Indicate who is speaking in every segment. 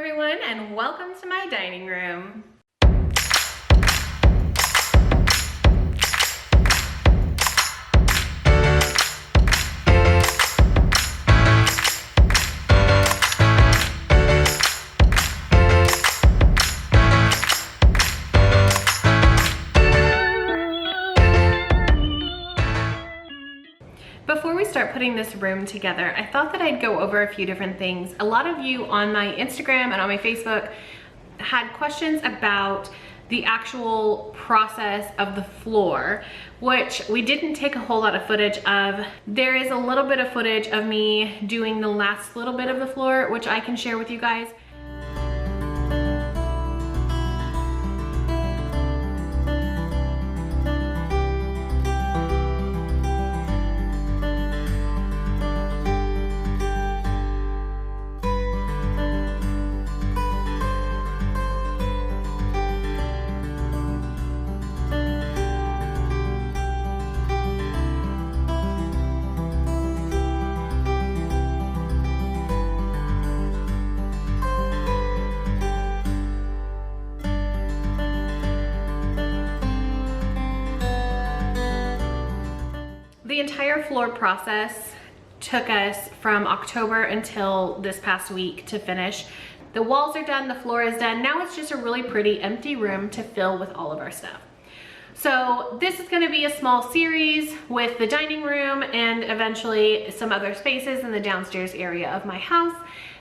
Speaker 1: everyone, and welcome to my dining room. Before we start putting this room together, I thought that I'd go over a few different things. A lot of you on my Instagram and on my Facebook had questions about the actual process of the floor, which we didn't take a whole lot of footage of. There is a little bit of footage of me doing the last little bit of the floor, which I can share with you guys. The entire floor process took us from October until this past week to finish. The walls are done, the floor is done. Now it's just a really pretty empty room to fill with all of our stuff. So this is gonna be a small series with the dining room and eventually some other spaces in the downstairs area of my house.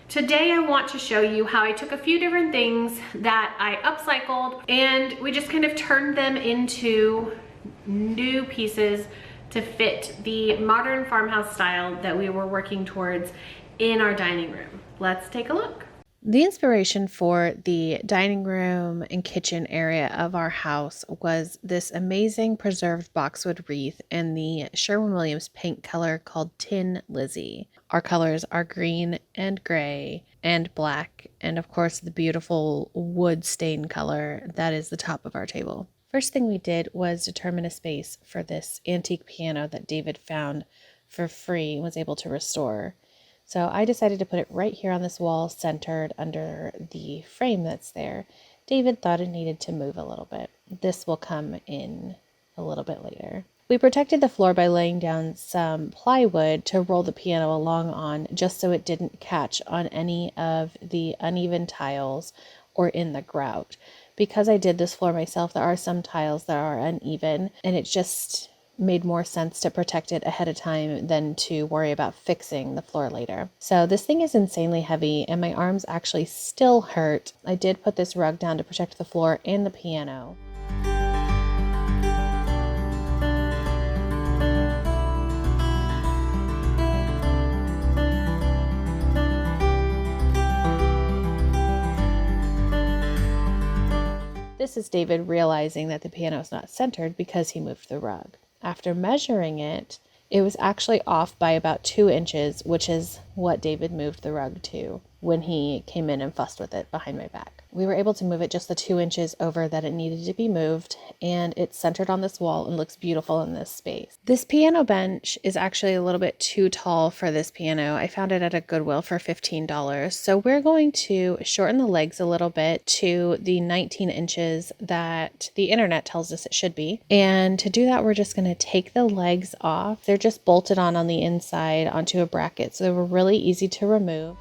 Speaker 1: Today I want to show you how I took a few different things that I upcycled and we just kind of turned them into new pieces to fit the modern farmhouse style that we were working towards in our dining room. Let's take a look. The inspiration for the dining room and kitchen area of our house was this amazing preserved boxwood wreath in the Sherwin-Williams paint color called Tin Lizzie. Our colors are green and gray and black, and of course the beautiful wood stain color that is the top of our table. First thing we did was determine a space for this antique piano that David found for free and was able to restore. So I decided to put it right here on this wall, centered under the frame that's there. David thought it needed to move a little bit. This will come in a little bit later. We protected the floor by laying down some plywood to roll the piano along on, just so it didn't catch on any of the uneven tiles or in the grout. Because I did this floor myself, there are some tiles that are uneven, and it just made more sense to protect it ahead of time than to worry about fixing the floor later. So this thing is insanely heavy, and my arms actually still hurt. I did put this rug down to protect the floor and the piano. This is David realizing that the piano is not centered because he moved the rug. After measuring it, it was actually off by about 2 inches, which is what David moved the rug to when he came in and fussed with it behind my back. We were able to move it just the 2 inches over that it needed to be moved, and it's centered on this wall and looks beautiful in this space. This piano bench is actually a little bit too tall for this piano. I found it at a Goodwill for $15. So we're going to shorten the legs a little bit to the 19 inches that the internet tells us it should be. And to do that, we're just going to take the legs off. They're just bolted on the inside onto a bracket, so they were really easy to remove.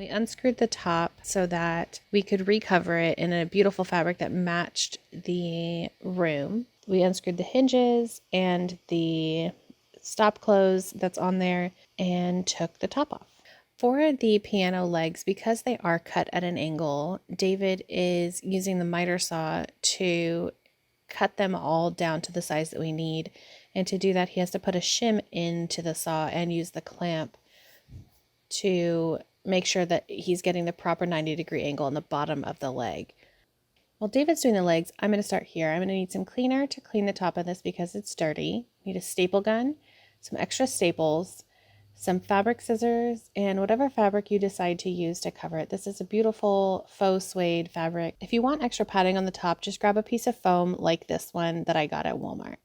Speaker 1: Unscrewed the top so that we could recover it in a beautiful fabric that matched the room. We unscrewed the hinges and the stop close that's on there and took the top off. For the piano legs, because they are cut at an angle, David is using the miter saw to cut them all down to the size that we need. And to do that, he has to put a shim into the saw and use the clamp to make sure that he's getting the proper 90-degree angle on the bottom of the leg. While David's doing the legs, I'm going to start here. I'm going to need some cleaner to clean the top of this because it's dirty. I need a staple gun, some extra staples, some fabric scissors, and whatever fabric you decide to use to cover it. This is a beautiful faux suede fabric. If you want extra padding on the top, just grab a piece of foam like this one that I got at Walmart.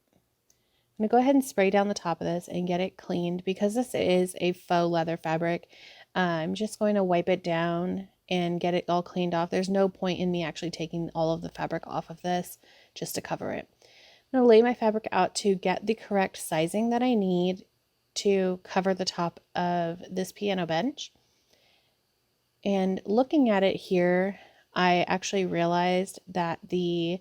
Speaker 1: I'm going to go ahead and spray down the top of this and get it cleaned. Because this is a faux leather fabric, I'm just going to wipe it down and get it all cleaned off. There's no point in me actually taking all of the fabric off of this just to cover it. I'm going to lay my fabric out to get the correct sizing that I need to cover the top of this piano bench. And looking at it here, I actually realized that the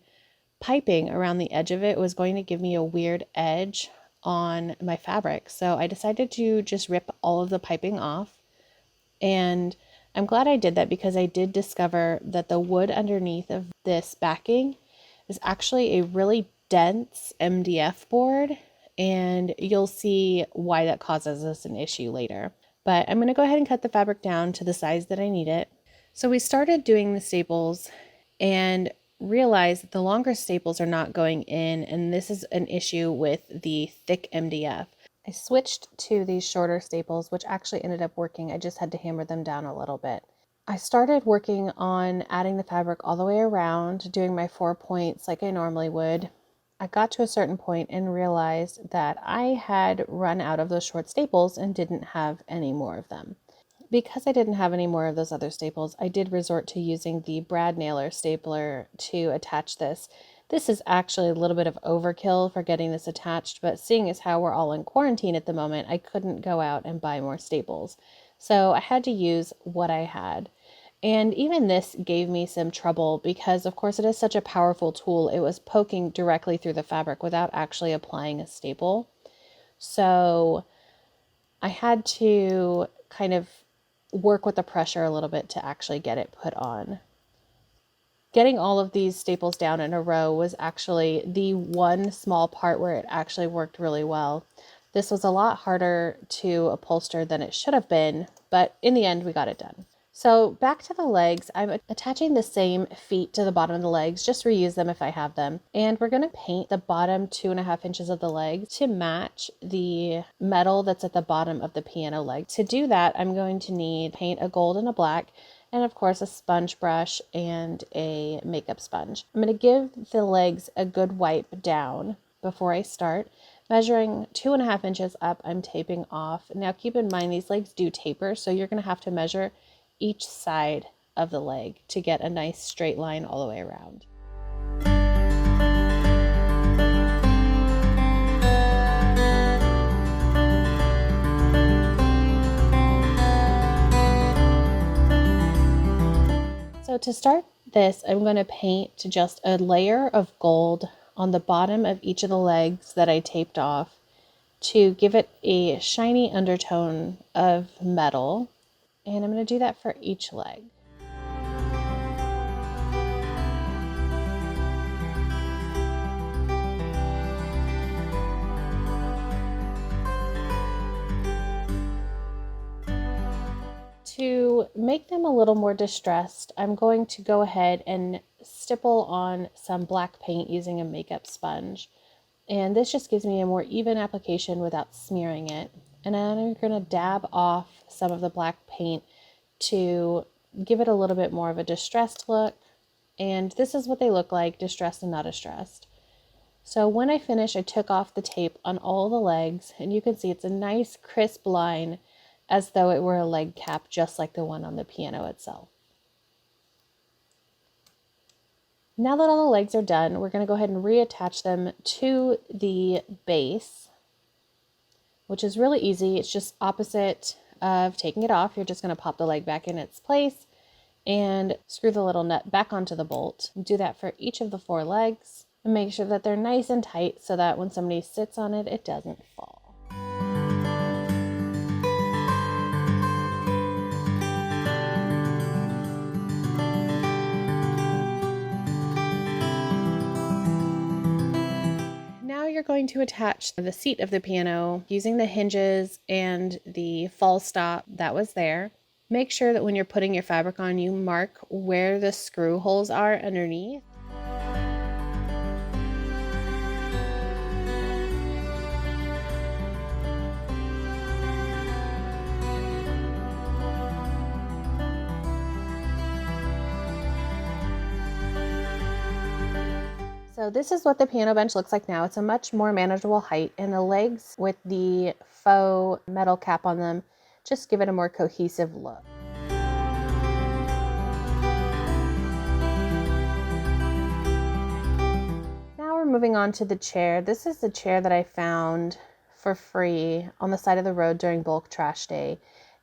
Speaker 1: piping around the edge of it was going to give me a weird edge on my fabric. So I decided to just rip all of the piping off. And I'm glad I did that, because I did discover that the wood underneath of this backing is actually a really dense MDF board, and you'll see why that causes us an issue later. But I'm going to go ahead and cut the fabric down to the size that I need it. So we started doing the staples and realized that the longer staples are not going in, and this is an issue with the thick MDF. I switched to these shorter staples, which actually ended up working. I just had to hammer them down a little bit. I started working on adding the fabric all the way around, doing my 4 points like I normally would. I got to a certain point and realized that I had run out of those short staples and didn't have any more of them. Because I didn't have any more of those other staples, I did resort to using the brad nailer stapler to attach this. This is actually a little bit of overkill for getting this attached, but seeing as how we're all in quarantine at the moment, I couldn't go out and buy more staples. So I had to use what I had. And even this gave me some trouble because, of course, it is such a powerful tool. It was poking directly through the fabric without actually applying a staple. So I had to kind of work with the pressure a little bit to actually get it put on. Getting all of these staples down in a row was actually the one small part where it actually worked really well. This was a lot harder to upholster than it should have been, but in the end we got it done. So back to the legs, I'm attaching the same feet to the bottom of the legs, just reuse them if I have them. And we're going to paint the bottom 2.5 inches of the legs to match the metal that's at the bottom of the piano leg. To do that, I'm going to need paint, a gold and a black, and of course a sponge brush and a makeup sponge. I'm going to give the legs a good wipe down before I start. Measuring 2.5 inches up, I'm taping off. Now keep in mind these legs do taper, so you're going to have to measure each side of the leg to get a nice straight line all the way around. So to start this, I'm going to paint just a layer of gold on the bottom of each of the legs that I taped off to give it a shiny undertone of metal. And I'm going to do that for each leg. To make them a little more distressed, I'm going to go ahead and stipple on some black paint using a makeup sponge. And this just gives me a more even application without smearing it. And then I'm going to dab off some of the black paint to give it a little bit more of a distressed look. And this is what they look like, distressed and not distressed. So when I finish, I took off the tape on all the legs, and you can see it's a nice crisp line as though it were a leg cap, just like the one on the piano itself. Now that all the legs are done, we're going to go ahead and reattach them to the base, which is really easy. It's just opposite of taking it off. You're just going to pop the leg back in its place and screw the little nut back onto the bolt. Do that for each of the 4 legs and make sure that they're nice and tight so that when somebody sits on it, it doesn't fall. Now you're going to attach the seat of the piano using the hinges and the fall stop that was there. Make sure that when you're putting your fabric on, you mark where the screw holes are underneath. So this is what the piano bench looks like now. It's a much more manageable height, and the legs with the faux metal cap on them just give it a more cohesive look. Now we're moving on to the chair. This is the chair that I found for free on the side of the road during bulk trash day,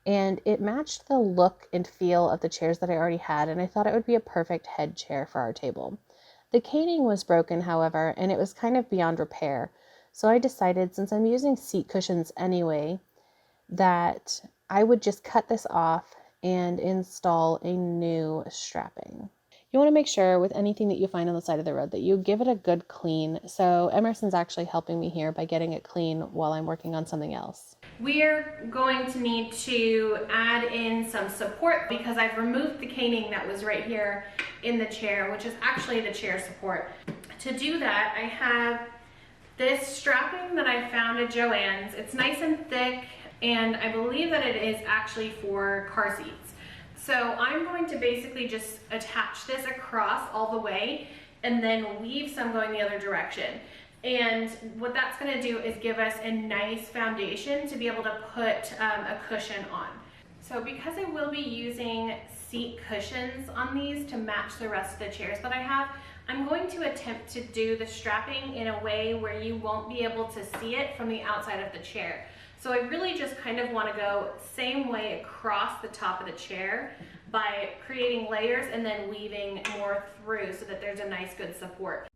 Speaker 1: and it matched the look and feel of the chairs that I already had, and I thought it would be a perfect head chair for our table. The caning was broken, however, and it was kind of beyond repair, so I decided, since I'm using seat cushions anyway, that I would just cut this off and install a new strapping. You want to make sure with anything that you find on the side of the road that you give it a good clean. So Emerson's actually helping me here by getting it clean while I'm working on something else. We're going to need to add in some support because I've removed the caning that was right here in the chair, which is actually the chair support. To do that, I have this strapping that I found at Joann's. It's nice and thick, and I believe that it is actually for car seats. So I'm going to basically just attach this across all the way and then weave some going the other direction. And what that's going to do is give us a nice foundation to be able to put a cushion on. So because I will be using seat cushions on these to match the rest of the chairs that I have, I'm going to attempt to do the strapping in a way where you won't be able to see it from the outside of the chair. So I really just kind of want to go same way across the top of the chair by creating layers and then weaving more through so that there's a nice good support.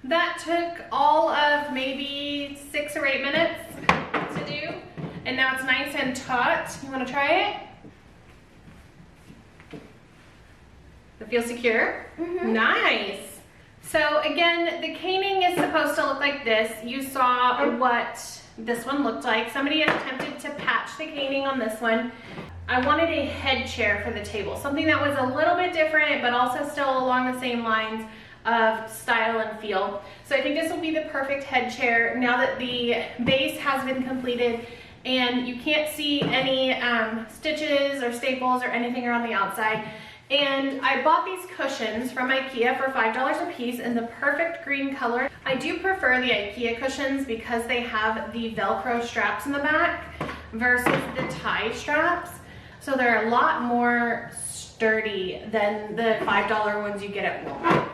Speaker 1: That took all of maybe 6 or 8 minutes to do, and now it's nice and taut. You want to try it? It feels secure? Mm-hmm. Nice. So again, the caning is supposed to look like this. You saw what this one looked like. Somebody attempted to patch the caning on this one. I wanted a head chair for the table, something that was a little bit different, but also still along the same lines of style and feel. So I think this will be the perfect head chair now that the base has been completed and you can't see any stitches or staples or anything around the outside. And I bought these cushions from IKEA for $5 a piece in the perfect green color. I do prefer the IKEA cushions because they have the Velcro straps in the back versus the tie straps. So they're a lot more sturdy than the $5 ones you get at Walmart.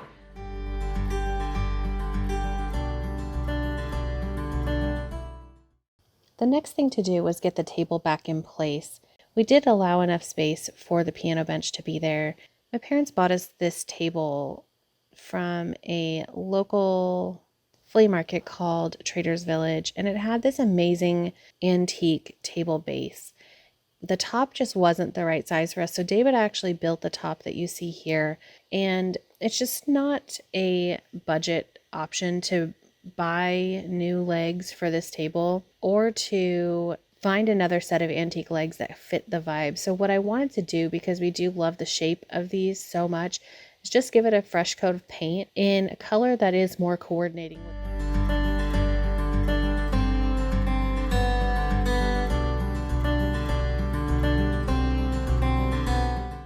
Speaker 1: The next thing to do was get the table back in place. We did allow enough space for the piano bench to be there. My parents bought us this table from a local flea market called Trader's Village, and it had this amazing antique table base. The top just wasn't the right size for us, so David actually built the top that you see here, and it's just not a budget option to buy new legs for this table or to find another set of antique legs that fit the vibe. So what I wanted to do, because we do love the shape of these so much, is just give it a fresh coat of paint in a color that is more coordinating with them.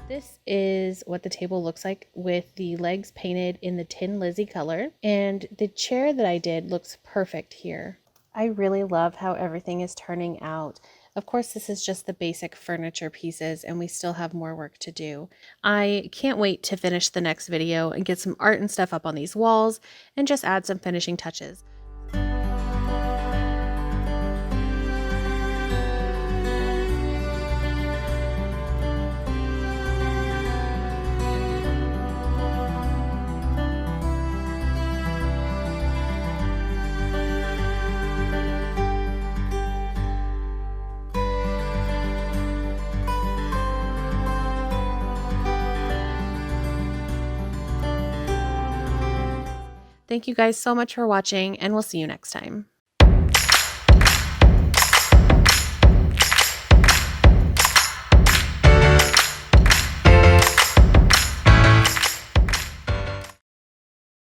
Speaker 1: This is what the table looks like with the legs painted in the Tin Lizzie color, and the chair that I did looks perfect here. I really love how everything is turning out. Of course, this is just the basic furniture pieces and we still have more work to do. I can't wait to finish the next video and get some art and stuff up on these walls and just add some finishing touches. Thank you guys so much for watching, and we'll see you next time.